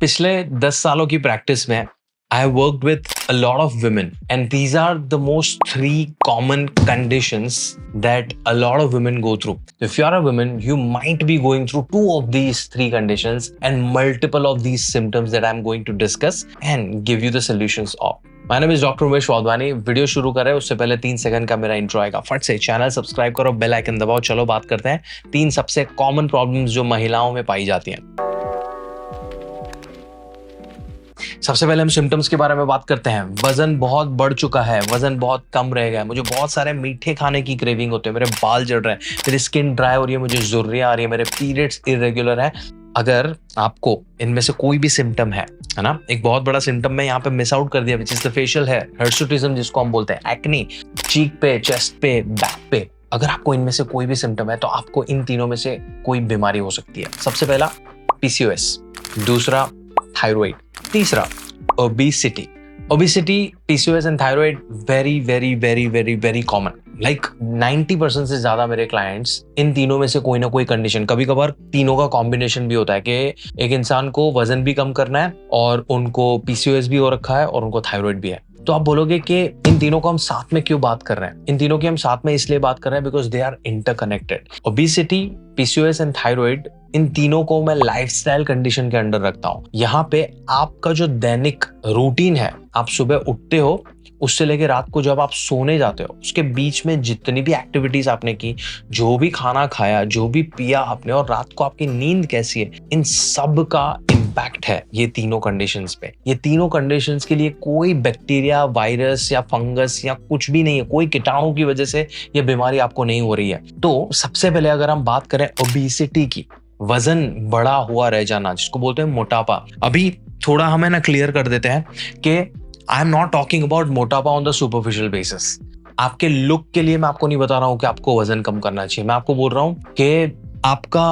पिछले 10 सालों की प्रैक्टिस में I have worked with a lot of women, and these are the most 3 common conditions that a lot of women go through. If you are a woman, you might be going through 2 of these 3 conditions and multiple of these symptoms that I'm going to discuss and give you the solutions of. My name is Dr. Umesh Wadhwani. Video शुरू कर रहे हैं उससे पहले 3 second का मेरा intro आएगा। फट से चैनल सब्सक्राइब करो, बेल आइकन दबाओ। चलो बात करते हैं 3 सबसे कॉमन प्रॉब्लम्स जो महिलाओं में पाई जाती हैं। सबसे पहले हम सिम्टम्स के बारे में बात करते हैं। वजन बहुत बढ़ चुका है, वजन बहुत कम रह गया है, मुझे बहुत सारे मीठे खाने की क्रेविंग होते हैं, मेरे बाल जल रहे हैं, मेरी स्किन ड्राई हो रही है, मुझे झुर्रियां आ रही है, मेरे पीरियड्स इरेगुलर है। अगर आपको इनमें से कोई भी सिम्टम है ना, एक बहुत बड़ा सिम्टम मैं यहाँ पे मिस आउट कर दिया, which is the facial hair, hirsutism जिसको हम बोलते हैं, एक्ने, चीक पे, चेस्ट पे, बैक पे। अगर आपको इनमें से कोई भी सिम्टम है तो आपको इन तीनों में से कोई बीमारी हो सकती है। सबसे पहला पीसीओएस, दूसरा थायराइड, तीसरा obesity. Obesity, PCOS and thyroid very very very very very common. Like 90% से ज्यादा मेरे क्लाइंट्स इन तीनों में से कोई ना कोई कंडीशन, कभी कभार तीनों का कॉम्बिनेशन भी होता है कि एक इंसान को वजन भी कम करना है और उनको पीसीओएस भी हो रखा है और उनको थायराइड भी है। तो आप बोलोगे कि इन तीनों को हम साथ में क्यों बात कर रहे हैं? इन तीनों की हम साथ में इसलिए बात कर रहे हैं because they are interconnected. Obesity, PCOS and thyroid, इन तीनों को मैं लाइफस्टाइल कंडीशन के अंडर रखता हूं। यहाँ पे आपका जो दैनिक रूटीन है, आप सुबह उठते हो उससे लेके रात को जब आप सोने जाते हो, उसके बीच में जितनी भी एक्टिविटीज आपने की, जो भी खाना खाया, जो भी पिया आपने, और रात को आपकी नींद कैसी है, इन सब का इम्पैक्ट है ये तीनों कंडीशंस पे। ये तीनों कंडीशंस के लिए कोई बैक्टीरिया, वायरस या फंगस या कुछ भी नहीं है, कोई कीटाणु की वजह से ये बीमारी आपको नहीं हो रही है। तो सबसे पहले अगर हम बात करें ओबेसिटी की, वजन बड़ा हुआ रह जाना, जिसको बोलते हैं मोटापा। अभी थोड़ा हमें ना क्लियर कर देते हैं कि I am not talking about मोटापा ऑन द सुपरफिशियल बेसिस। आपके लुक के लिए मैं आपको नहीं बता रहा हूं कि आपको वजन कम करना चाहिए, मैं आपको बोल रहा हूं कि आपका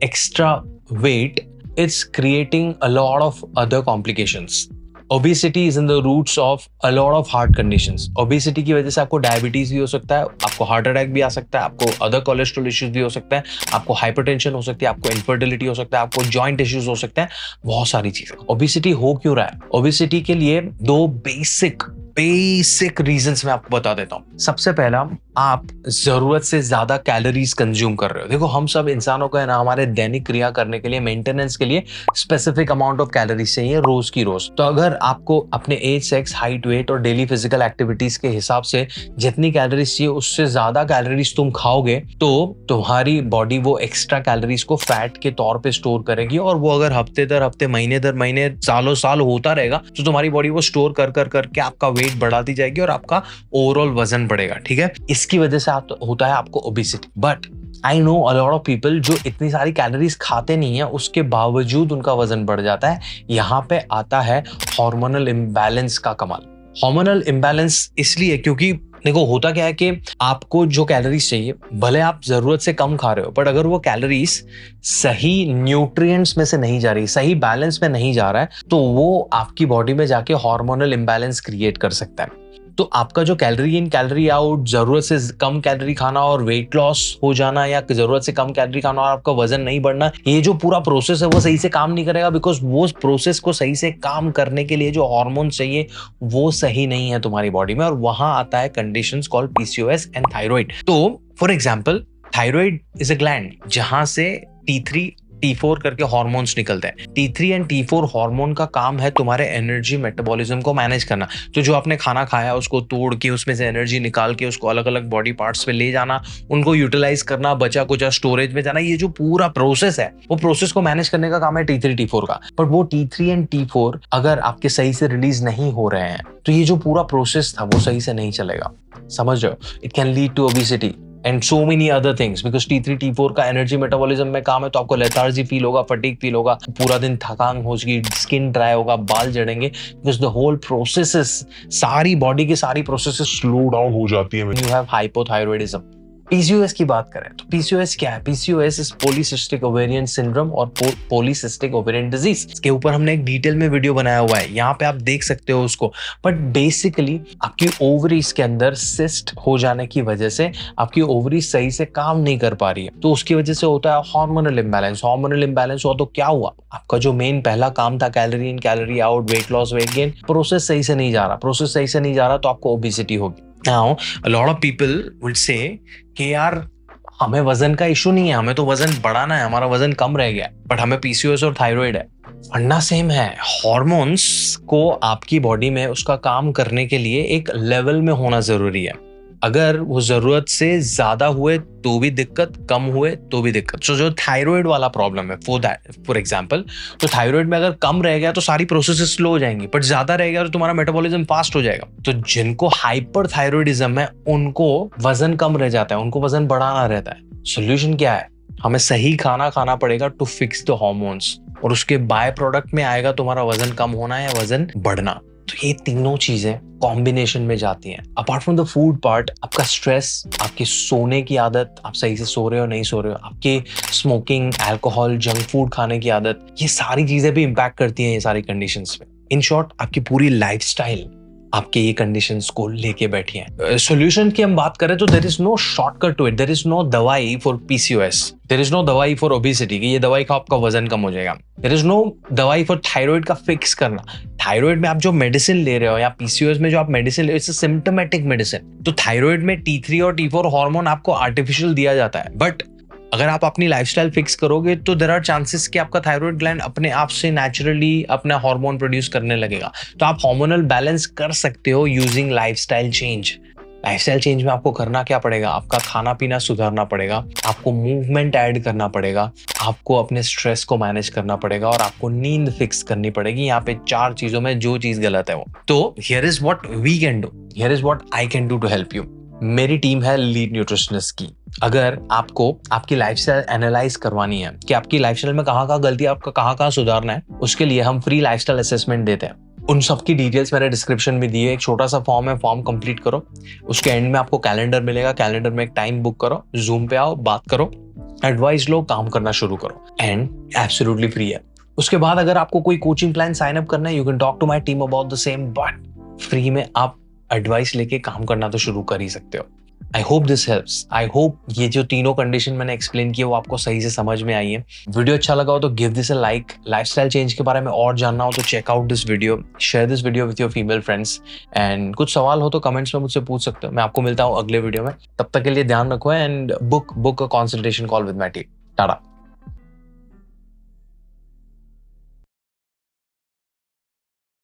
extra weight is creating a lot of other complications. Obesity is in the roots of a lot of heart conditions. Obesity की वजह से आपको डायबिटीज भी हो सकता है, आपको हार्ट अटैक भी आ सकता है, आपको अदर कोलेस्ट्रॉल इश्यूज भी हो सकता है, आपको हाइपरटेंशन हो सकती है, आपको इनफर्टिलिटी हो सकता है, आपको जॉइंट इश्यूज हो सकते हैं, बहुत सारी चीजें। ओबेसिटी हो क्यों रहा है? ओबेसिटी के लिए 2 बेसिक रीजंस मैं आपको बता देता हूं। सबसे पहला, आप जरूरत से ज्यादा कैलोरीज कंज्यूम कर रहे हो। देखो, हम सब इंसानों को है ना, हमारे दैनिक क्रिया करने के लिए, मेंटेनेंस के लिए स्पेसिफिक अमाउंट ऑफ कैलोरीज चाहिए रोज की रोज। तो अगर आपको अपने एज, सेक्स, हाइट, वेट और डेली फिजिकल एक्टिविटीज के हिसाब से जितनी कैलोरीज चाहिए उससे ज्यादा कैलोरीज तुम खाओगे तो तुम्हारी बॉडी वो एक्स्ट्रा कैलोरीज को फैट के तौर पे स्टोर करेगी, और वो अगर हफ्ते दर हफ्ते, महीने दर महीने, सालों साल होता रहेगा तो तुम्हारी बॉडी वो स्टोर कर करके आपका वेट बढ़ाती जाएगी और आपका ओवरऑल वजन बढ़ेगा। ठीक है, इसकी वजह से होता है आपको obesity. But I know a lot of people जो इतनी सारी कैलोरीज खाते नहीं है, उसके बावजूद उनका वजन बढ़ जाता है। यहाँ पे आता है हार्मोनल इम्बैलेंस का कमाल। हार्मोनल इम्बैलेंस इसलिए क्योंकि देखो, होता क्या है कि आपको जो कैलोरीज चाहिए, भले आप जरूरत से कम खा रहे हो, बट अगर वो कैलोरीज सही न्यूट्रिएंट्स में से नहीं जा रही, सही बैलेंस में नहीं जा रहा है, तो वो आपकी बॉडी में जाके हार्मोनल इम्बैलेंस क्रिएट कर सकता है। तो आपका जो कैलोरी इन कैलोरी आउट, जरूरत से कम कैलोरी खाना और वेट लॉस हो जाना, या जरूरत से कम कैलोरी खाना और आपका वजन नहीं बढ़ना, ये जो पूरा प्रोसेस है वो सही से काम नहीं करेगा, बिकॉज वो प्रोसेस को सही से काम करने के लिए जो हार्मोन चाहिए वो सही नहीं है तुम्हारी बॉडी में, और वहां आता है conditions called PCOS and thyroid. तो for example, thyroid is a gland जहां से T3 T4 करके हार्मोन्स निकलते हैं। T3 एंड T4 हार्मोन का काम है तुम्हारे एनर्जी मेटाबॉलिज्म को मैनेज करना। तो जो आपने खाना खाया उसको तोड़ के उसमें से एनर्जी निकाल के उसको अलग अलग बॉडी पार्ट्स पे ले जाना, उनको यूटिलाइज करना, बचा कुचा स्टोरेज में जाना, ये जो पूरा प्रोसेस है वो प्रोसेस को मैनेज करने का काम है T3 T4 का। पर वो T3 एंड T4 अगर आपके सही से रिलीज नहीं हो रहे हैं तो ये जो पूरा प्रोसेस था वो सही से नहीं चलेगा। समझ रहे हो? It can lead to obesity and so many other things because T3 T4 का एनर्जी मेटाबॉलिज्म में काम है, तो आपको लेथार्जी फील होगा, फटीग फील होगा, पूरा दिन थकान होगी, स्किन ड्राई होगा, बाल झड़ेंगे, because the whole processes, सारी बॉडी की सारी प्रोसेसेस स्लो डाउन हो जाती है। you have hypothyroidism। पीसीओएस की बात करें तो पीसीओएस क्या है? PCOS is polycystic ovarian syndrome और पॉलीसिस्टिक ओवेरियन डिजीज। इसके ऊपर हमने एक डिटेल में वीडियो बनाया हुआ है, यहाँ पे आप देख सकते हो उसको। बट बेसिकली आपकी ओवरीज के अंदर सिस्ट हो जाने की वजह से आपकी ओवरी सही से काम नहीं कर पा रही है, तो उसकी वजह से होता है हार्मोनल इम्बैलेंस। हार्मोनल इम्बैलेंस हुआ तो क्या हुआ? आपका जो मेन पहला काम था कैलोरी इन calorie out, weight loss weight gain, process सही से नहीं जा रहा। प्रोसेस सही से नहीं जा रहा तो आपको ओबेसिटी होगी। Now a lot of people would say कि यार हमें वजन का इशू नहीं है, हमें तो वजन बढ़ाना है, हमारा वजन कम रह गया, बट हमें पीसीओएस और थायराइड है। फंडा सेम है। हॉर्मोन्स को आपकी बॉडी में उसका काम करने के लिए एक लेवल में होना जरूरी है। अगर वो जरूरत से ज्यादा हुए तो भी दिक्कत, कम हुए तो भी दिक्कत। तो जो थायराइड वाला प्रॉब्लम है फॉर एग्जांपल, तो थायराइड में अगर कम रह गया तो सारी प्रोसेसेस स्लो हो जाएंगी, बट ज्यादा रह गया तो तुम्हारा मेटाबॉलिज्म फास्ट हो जाएगा। तो जिनको हाइपर थायराइडिज्म है उनको वजन कम रह जाता है, उनको वजन बढ़ाना रहता है। सोल्यूशन क्या है? हमें सही खाना खाना पड़ेगा टू फिक्स द हॉर्मोन्स, और उसके बाय प्रोडक्ट में आएगा तुम्हारा वजन कम होना या वजन बढ़ना। तो ये तीनों चीजें कॉम्बिनेशन में जाती हैं। Apart from the food part, आपका स्ट्रेस, आपकी सोने की आदत, आप सही से सो रहे हो नहीं सो रहे हो, आपकी स्मोकिंग, अल्कोहल, जंक फूड खाने की आदत, ये सारी चीजें भी इंपैक्ट करती हैं ये सारी कंडीशंस में। इन शॉर्ट आपकी पूरी लाइफस्टाइल आपके ये कंडीशंस को लेके बैठी है। सॉल्यूशन की हम बात करें तो there is no shortcut to it, there is no दवाई for PCOS, there is no दवाई फॉर ओबेसिटी कि ये दवाई खाओ आपका वजन कम हो जाएगा, देयर इज नो दवाई फॉर थायराइड का फिक्स करना। थायराइड में आप जो मेडिसिन ले रहे हो या पीसीओएस में जो आप मेडिसिन ले रहे हो, इट्स अ सिम्टोमेटिक मेडिसिन। तो थायराइड में T3 और T4 हार्मोन आपको आर्टिफिशियल दिया जाता है, बट अगर आप अपनी लाइफस्टाइल फिक्स करोगे तो देयर आर चांसेस कि आपका थायराइड ग्लैंड अपने आप से नेचुरली अपना हार्मोन प्रोड्यूस करने लगेगा। तो आप हार्मोनल बैलेंस कर सकते हो using lifestyle change. Lifestyle change में आपको करना क्या पड़ेगा? आपका खाना पीना सुधारना पड़ेगा, आपको मूवमेंट ऐड करना पड़ेगा, आपको अपने स्ट्रेस को मैनेज करना पड़ेगा, और आपको नींद फिक्स करनी पड़ेगी। यहाँ पे 4 चीजों में जो चीज गलत है वो। तो here is what we can do, here is what I can do to help you. मेरी टीम है लीड न्यूट्रिशनिस्ट की। अगर आपको आपकी लाइफस्टाइल एनालाइज करवानी है कि आपकी लाइफस्टाइल में कहाँ गलती है, आपका कहाँ सुधारना है, उसके लिए हम फ्री लाइफस्टाइल असेसमेंट देते हैं। उन सब की डिटेल्स मैंने डिस्क्रिप्शन में दी है। एक छोटा सा फॉर्म है, फॉर्म कंप्लीट करो, उसके एंड में आपको कैलेंडर मिलेगा, कैलेंडर में एक टाइम बुक करो, जूम पे आओ, बात करो, एडवाइस लो, काम करना शुरू करो, एंड एब्सोल्युटली फ्री है। उसके बाद अगर आपको कोई कोचिंग प्लान साइन अप करना है, you can talk to my team about the same, but free में आप एडवाइस लेके काम करना तो शुरू कर ही सकते हो। I hope this helps. I hope ये जो तीनों कंडीशन मैंने एक्सप्लेन किया वो आपको सही से समझ में आई है। वीडियो अच्छा लगा हो तो give this a like. Lifestyle change के बारे में और जानना हो तो check out this video, share this video with your female friends, and कुछ सवाल हो तो कमेंट्स में मुझसे पूछ सकते हो। मैं आपको मिलता हूँ अगले वीडियो में, तब तक के लिए ध्यान रखो and book a consultation call with my team. Tata.